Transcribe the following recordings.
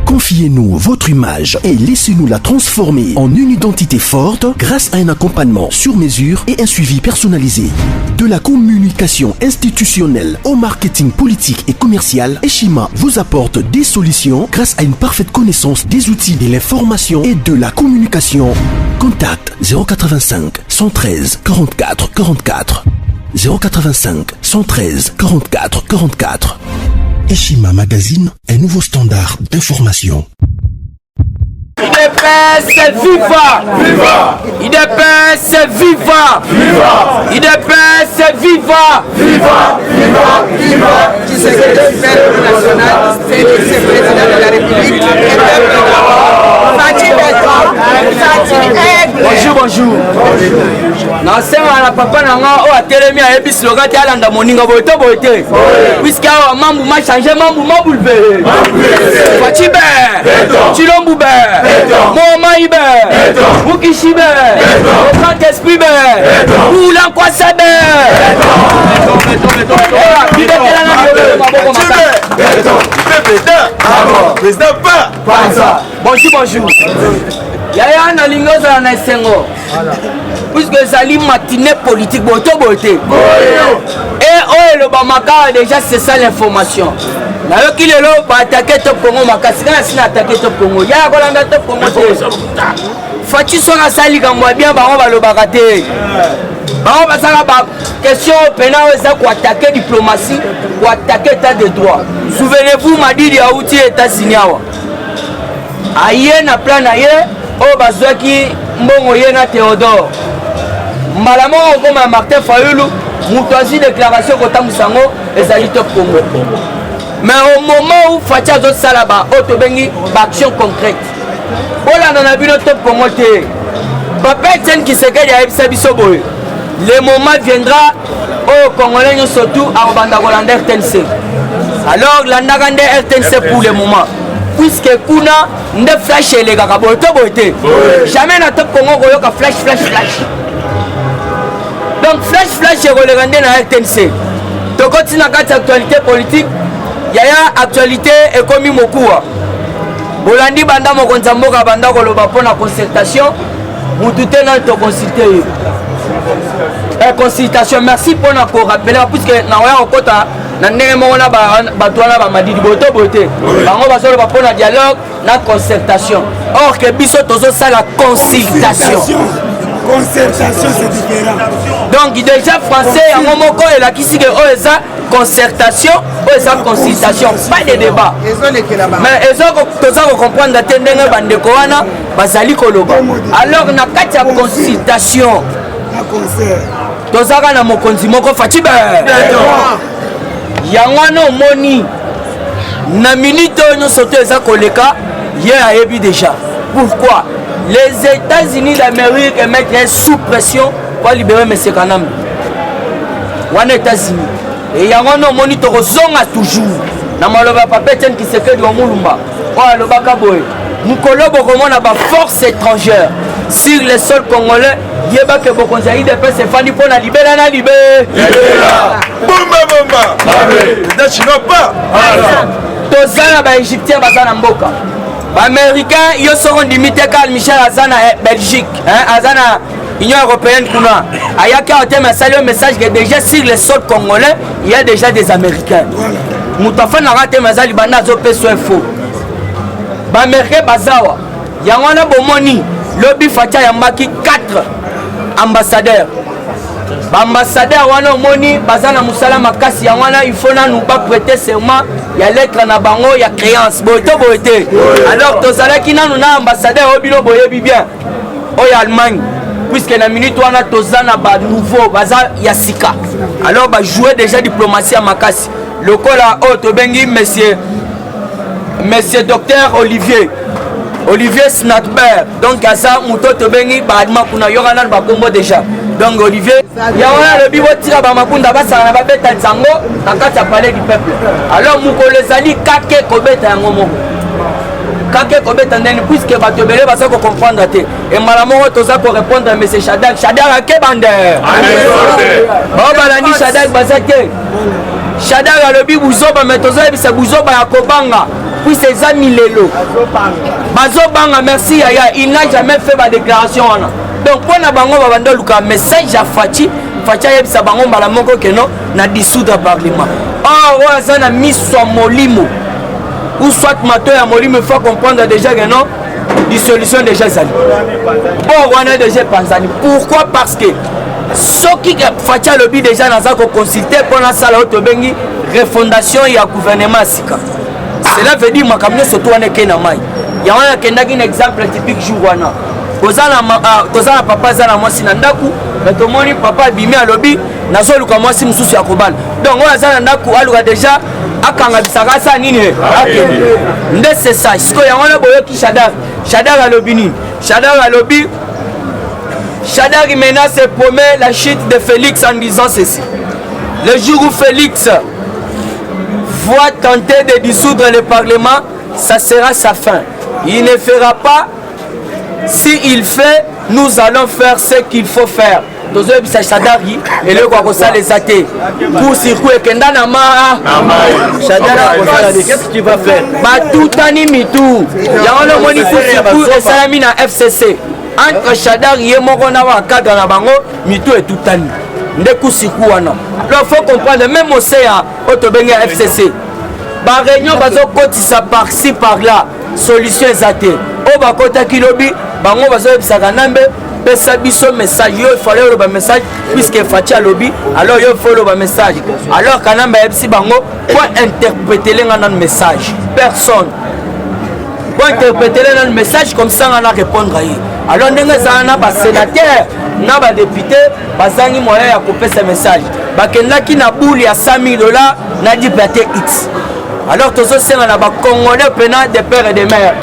Confiez-nous votre image et laissez-nous la transformer en une identité forte grâce à un accompagnement sur mesure et un suivi personnalisé. De la communication institutionnelle au marketing politique et commercial, Eshima vous apporte des solutions grâce à une parfaite connaissance des outils de l'information et de la communication. Contact 085 113 44 44 085 113 44 44. Eshima Magazine, un nouveau standard d'information. IDPS viva! Viva! IDPS viva! Viva! IDPS viva! Viva! Viva! Viva! Secrétaire national, c'est le président de la République. Bonjour, bonjour. Nasema na papa nanga o atelemi a ebi slogan te alanda moninga boite boite. Puisque awa mambu ma changer mambu mabulbe. Fachibe. Chilombu be. Moma ibe. Mukishibe. Grand esprit be. Oula kwa sabe. Bonjour, bonjour. Yaya na lingoza na esengo. Puisque sali matinée politique boto boté. Et oh le bamaka déjà c'est ça l'information. Na yo ki lelo ba attaquer top Congo makasi kana sina attaquer top Congo. Ya ko langa top Congo. Fati so na sali kamwa bien ba on ba lo bakate. Ba on ba sala ba question pénal ça ko attaquer diplomatie, ko attaquer état de droit. Souvenez-vous Madidi ya outi États-Unis awa. Aye na plan aye o bazwaki mbongo ye na Théodore mbala moko koma Martin Fayulu mutu azi déclaration kotambusa ngo ezali top Congo. Mais au moment où Fatia azosala ba o tobengi ba action concrète olanda na bino top Congo te Papa Etienne Tshisekedi ayebisa biso boye le moment viendra au Congolais surtout à banda kolanda RTNC. Alors landaka nde RTNC pour le moment puisque kuna nde flash les gars boto boté jamais na top Congo koyoka flash donc flash relegande na RTNC to continue kati actualité politique yaya actualité ekomi mokuwa bolandi banda mokonza mboka banda koloba pona concertation mutu te na to consulter consultation merci pona ko rappeler puisque na oya okota na ndenge moko na bato wana bamadidi boto bote bango bazoloba mpona dialogue na concertation or que biso tozosala consultation c'est différent. donc déjà français yango moko elakisi ke oyo eza concertation oyo eza consultation pas de débat mais toza kocomprendre te ndenge bandeko wana bazali koloba alors na kati ya consultation tozaka na mokonzi moko Fachibe yango wana omoni na minute oyo nyonso to eza koleka ye ayebi déjà pourquoi les États-Unis d'Amérique mettent sous pression pour libérer M. Kanambe wana États-Unis et yango wana omoni tokozonga toujours na maloba Papa Etienne Tshisekedi wa mulumba oyo alobaka boye mokolo bokomona baforce étrangère sur le sol congolais yebake bokonzi ya IDPS efandi mpo na libela na libela toza na baégyptien baza na mboka baaméricain yo soko ndimi te Carl Michel aza na Belgique aza na Union européenne kuna ayaki awa te asali yo message que déjà sur le sol congolais il y a déjà des américains moto afanaka te aza libanda azopesa info baaméricain bazawa yango wana bomoni lobi Fatia yambaki 4 ambassadeurs baambassadeur wana omoni baza na musala makasi yango wana il faut nanu baprêter serment ya lettre na bango ya créance boyeto boyete alors tozalaki nanu na ambassadeur oyo bino boyebi bien oyo Allemagne puisque na minute wana toza na banouveau baza ya sika alors bajouer déjà diplomatie ya makasi lokola oyo tobengi monsieur docteur Olivier Snatberg donc asa muto tobengi baadima kuna yoka nanu bakombo déjà donc Olivier yango na lobi botira bamabunda basala na babeta nzango na kati ya palais du peuple alors mokolo ezali kake kobeta yango moko kake kobeta ndeni puisque bato ebele baza kocomprendre te embala moko toza korépondre monsieur Shadak ake bande bao balandi Shadak baza te Shadar alobi buzoba metozo ebisa buzoba ya kobanga puis c'est ça milelo bazobanga merci yaya il n'a jamais fait ma déclaration wana donc pour na bango babanda luka message ya Fachi yebisa bango mbala moko keno na dissoudre parlement ouais ça na miswa molimo ou soit mato ya molimo il faut comprendre déjà que non dissolution déjà zali bon on a déjà pensé pourquoi parce que ce qui Fatia lobby déjà dans ça consulter pour la salle haute bengi refondation et gouvernement sika cela veut dire makamno surtout on est kena mai ya wana kendaki un exemple typique jour wana kozala papa zala mwasi na ndaku mais to moni papa bimi a lobby nazo luka mwasi mususu ya kobala donc on zala ndaku aluka déjà akanga bisaka sa nini akende nde c'est ça siko ya wana boyoki Shadar a lobby ni Shadar a lobby Shadar menace et promet la chute de Félix en disant ceci. Le jour où Félix va tenter de dissoudre le Parlement, ça sera sa fin. Il ne fera pas. S'il fait, nous allons faire ce qu'il faut faire. Shadar et le Kwakosa les athées. Pour circuit et Kendanama. Shadar, qu'est-ce que tu vas faire? Tout animitou. Il y a un moni pour circuit et Salamina FCC. Entre Shadar et Morona Wakada na bango, mitou et toutani. Ndeku sikuana. Alors faut comprendre même au CA, Otobenga FCC. Ba réunion bazo kotisa par-ci par-là, solution exatée. O ba kota kilobi, bango bazo ebisaka nambe, pesa biso message yo il fallait le message puisque Fatia lobby, alors yo follow le message. Alors kanamba ebisi bango pour interpréter le message. Personne. Pour interpréter le message comme ça on a répondre à lui. Alors ndenge za na ba sénateur na ba député bazangi moyen ya couper ce message bakendaki na boule ya $100,000 na dit platé X. Alors tozo senga na ba congolais pena de père et de mère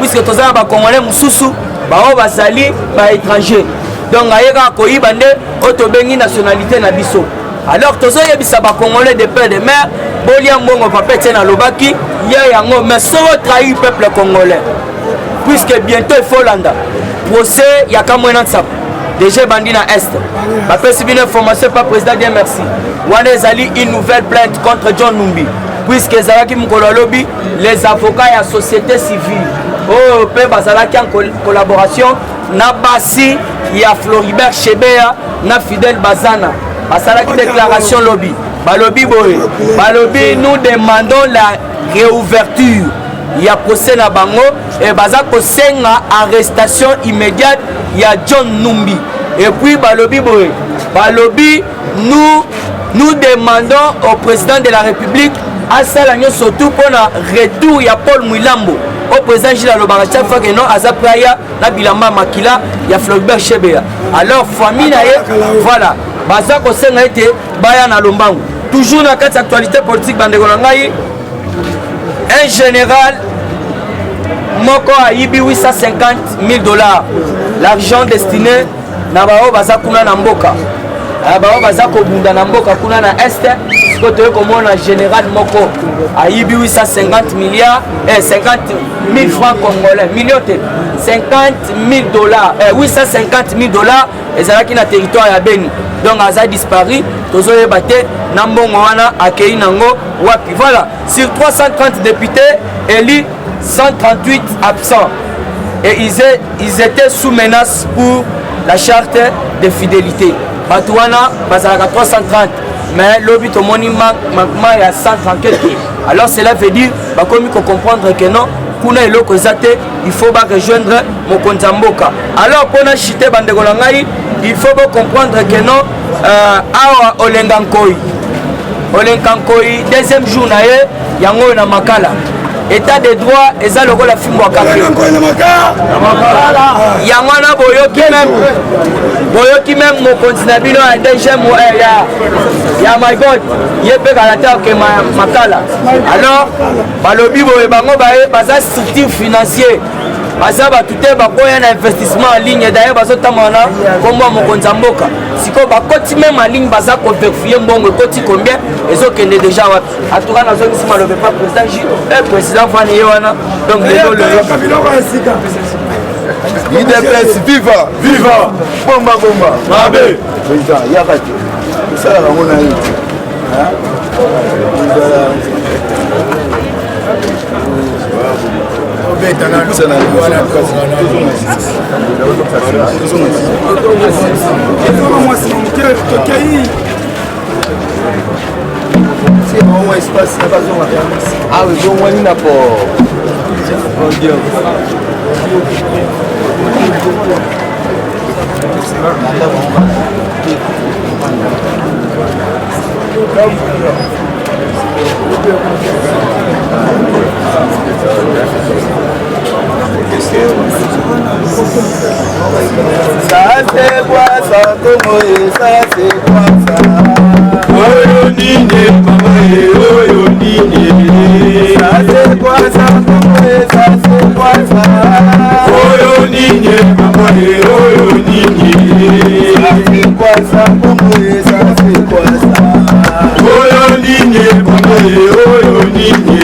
puisque tozo na ba congolais mususu ba o bazali ba étranger donc ayeka ko yibande oto bengi nationalité na biso. Alors tozo yebisa ba congolais de père et de mère bolia mbongo papa tena lobaki ya yango mais so trahir peuple congolais puisque bientôt il faut landa procès yakamwena tsap déjà bandi na est bapesi bino information par président bien merci wana ezali une nouvelle plainte contre John Numbi puisque ezalaki mokolo lobby les avocats et la société civile oh pe bazalaki en collaboration na basi ya Floribert Chebeya na Fidel Bazana basalaki déclaration lobby balobi boye balobi nous demandons la réouverture. Il y a procès na bango et baza kosenga arrestation immédiate il y a John Numbi et puis balobi boy balobi nous demandons au président de la République à salanyo surtout pour la retour il y a Paul Mwilambo au président Gilles Lobanga chaque fois que non azapraya na bilamba makila il y a Floribert Chebeya alors famille na voilà baza kosenga été baya na lombango toujours na carte actualité politique bandeko na ngai. Un général moko a yibi $850,000. L'argent destiné na bao baza kuna na mboka. Bao baza ko bunda na mboka kuna na est. Koto ko mona général moko a yibi $50 000 francs congolais. Millions $50,000. $850,000 ezalaki na territoire ya Beni. Donc aza disparu. Tozo yebate na mbongo wana akei nango wapi. Voilà, sur 330 députés élus, 138 absents. Et ils étaient sous menace pour la charte de fidélité. Batouana, Bazalaka 330. Mais l'objet au monument, il y a 130 quelques. Alors cela veut dire, comme il faut comprendre que non, il faut rejoindre Mokonzamboka. Alors pour nous chiter Bandegolangai, il faut comprendre que non, awa Olengankoi. Olengankoi, deuxième jour, yango na makala. État de droit, eza logo la fimbo akake. Yango na boyoki même mokonzi na bino ya deuxième ya my god yebe kalata ke makala. Alors balobi boye bango baza structure financier. Baza batute bakoya na investissement en ligne d'ailleurs bazotamana kombo mokonzi mboka. Siko bakoti même en ligne baza ko vérifier mbongo ekoti combien ezokende déjà wapi. Atuka na zongi sima lobe pas président J président Fani Yewana donc IDPS viva viva bomba bomba mabe président yakati ça la mona Ah oui, bon, moi, il n'a pas. Ça c'est quoi ça, comment ça c'est quoi ça? Oyo nini, maman, oyo nini. Ça c'est quoi ça, comment ça c'est quoi ça? Oyo nini, maman, oyo nini. Ça c'est quoi ça, comment ça c'est quoi ça? Oyo nini, maman, oyo nini.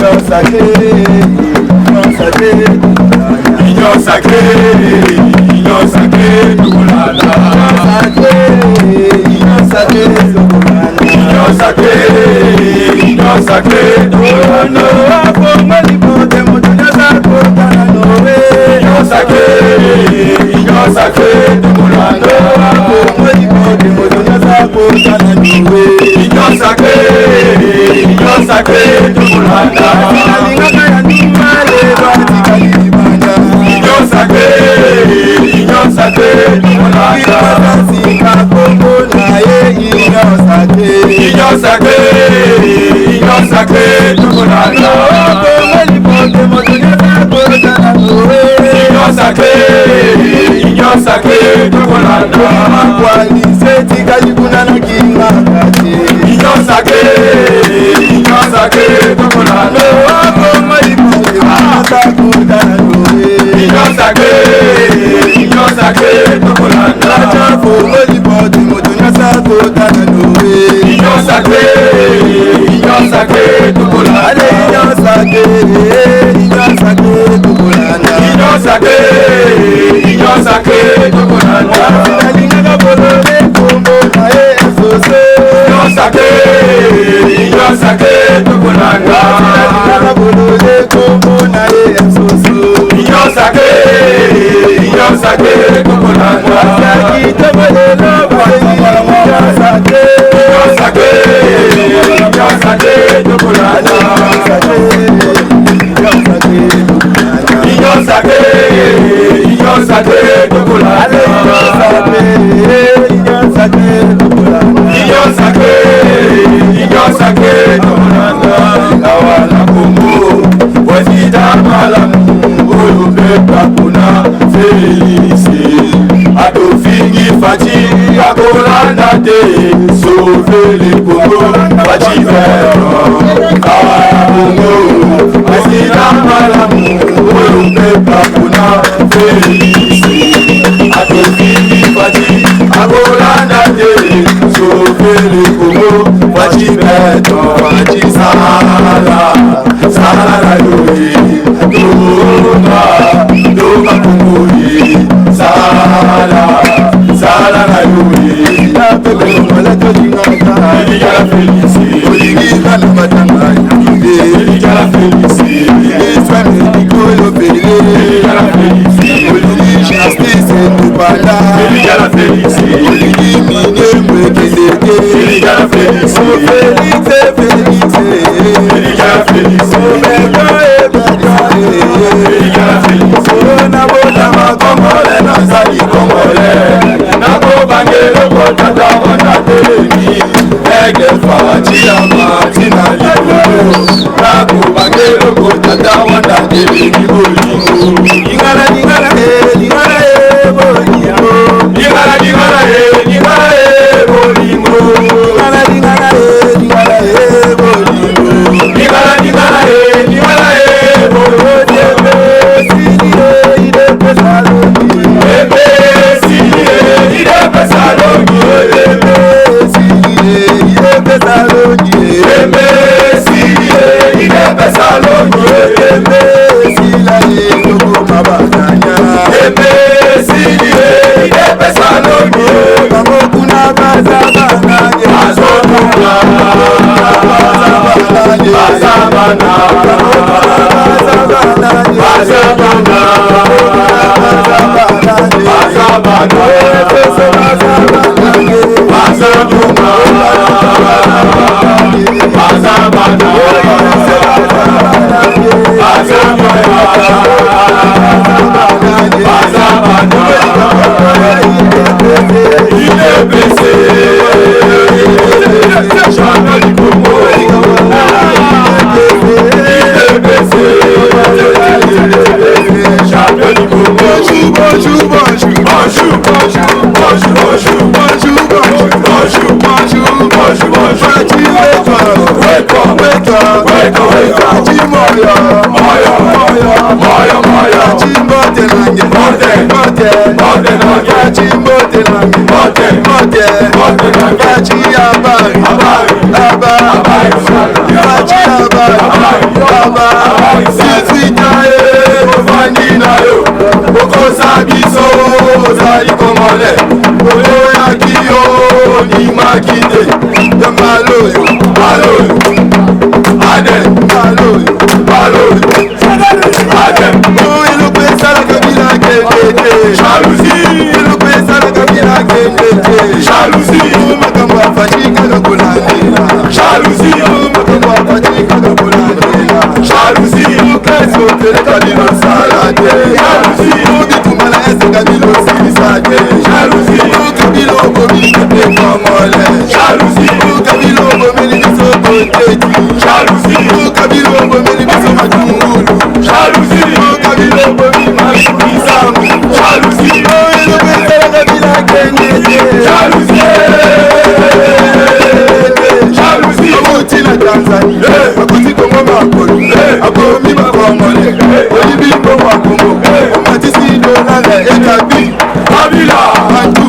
Non sacré, non sacré. Union sacrée, union sacrée, Dougoulana. Union sacrée, union sacrée, union sacrée, Dougoulana. Union sacrée, union sacrée, Dougoulana. Union sacrée, union sacrée, Dougoulana. Union sacrée, union sacrée, Dougoulana. Union sacrée, Dougoulana. Union sacrée, Dougoulana. Union sacrée, Dougoulana. Union sacrée, Dougoulana. Union sacrée, Dougoulana. Sauver les Congo, président Malamu, Fachi mbote nami Mbote Fachi habari Fachi habari Sisita ofani na yo Okosa biso zali komole Oya kiyo ni makite Maloyo Adem Adem il pesa la kabila kendete jalousie il pesa la kabila kendete jalousie makambo afanyika kakulandela jalousie makambo afanyika kakulandela jalousie kazi otele kabila salade jalousie bitumala ese kabila silisade jalousie kabila okomili komole jalousie kabila okomili bisoboteti jalousie kabila okomili bisomatungulu jalousie kabila okomili mabisamu jalousie il pesa la kabila kendete jalousie amuti na Tanzania akuti Kongo makolo akomi bakongole olibi Kongo Kongo matisi dolala ekabi kabila antu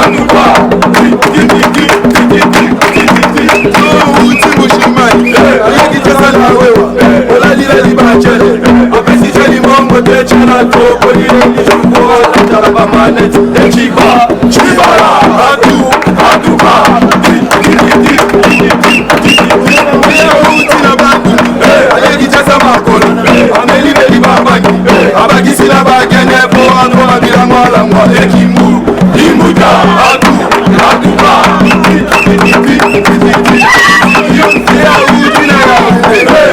anuba uti mushimani ayekitesa na wewa olalila libachele apesijeli mongo techana tokolile nijukuwa tataraba manet echiba chibara antuba uti na bandu ayekitesa makolo amelibeli babangi abakisila bagene po antoa bilangwalangwa ekimbu imuta antuba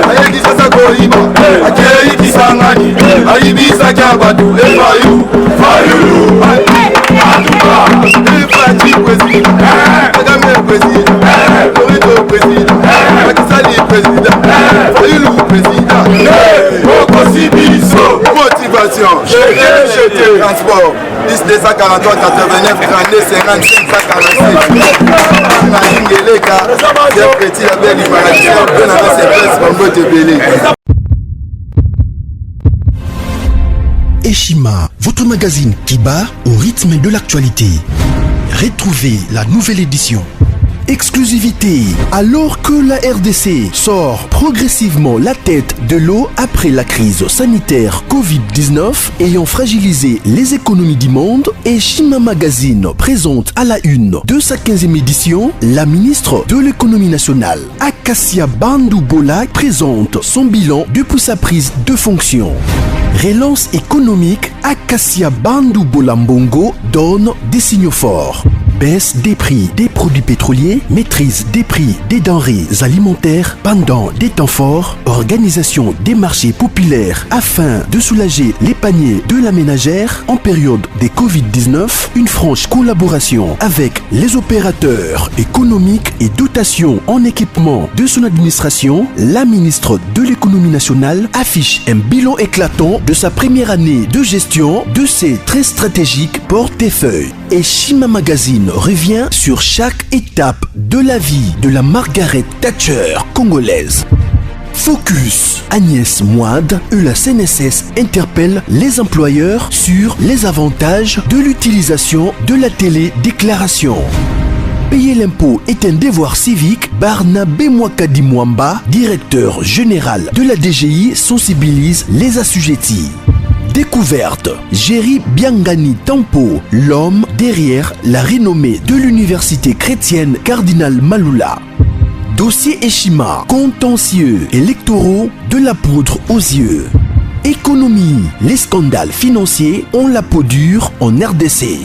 ayekisasa koiba akei kisangani ayibisa kyabatu efayu fayulu atuba efachi president agame president Loreto president akisali president fayulu president okosibiso motivation jeté transport 10 243 89 32 55 146 Nalingeleka Jeff Petit la belle paradis on a ses fesses pour me te belé. Eshima, votre magazine qui bat au rythme de l'actualité. Retrouvez la nouvelle édition. Exclusivité, alors que la RDC sort progressivement la tête de l'eau après la crise sanitaire Covid-19 ayant fragilisé les économies du monde, Eshima Magazine présente à la une de sa 15e édition la ministre de l'économie nationale, Acacia Bandou Bola, présente son bilan depuis sa prise de fonction. Relance économique, Acacia Bandou Bola Mbongo donne des signaux forts. Baisse des prix des produits pétroliers, maîtrise des prix des denrées alimentaires pendant des temps forts, organisation des marchés populaires afin de soulager les paniers de la ménagère en période de Covid-19, une franche collaboration avec les opérateurs économiques et dotation en équipement de son administration, la ministre de l'économie nationale affiche un bilan éclatant de sa première année de gestion de ses très stratégiques portefeuilles. Eshima Magazine revient sur chaque étape de la vie de la Margaret Thatcher congolaise. Focus, Agnès Moide et la CNSS interpellent les employeurs sur les avantages de l'utilisation de la télédéclaration. Payer l'impôt est un devoir civique. Barnabé Mwakadi Mwamba, directeur général de la DGI, sensibilise les assujettis. Découverte, Jerry Biangani Tampo, l'homme derrière la renommée de l'université chrétienne Cardinal Malula. Dossier Eshima, contentieux électoraux de la poudre aux yeux. Économie, les scandales financiers ont la peau dure en RDC.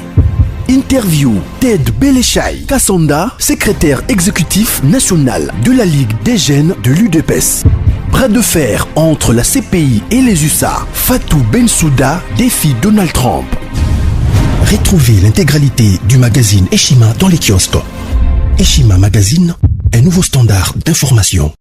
Interview, Ted Belechai Kassanda, secrétaire exécutif national de la Ligue des jeunes de l'UDPS. Bras de fer entre la CPI et les USA. Fatou Bensouda défie Donald Trump. Retrouvez l'intégralité du magazine Eshima dans les kiosques. Eshima Magazine, un nouveau standard d'information.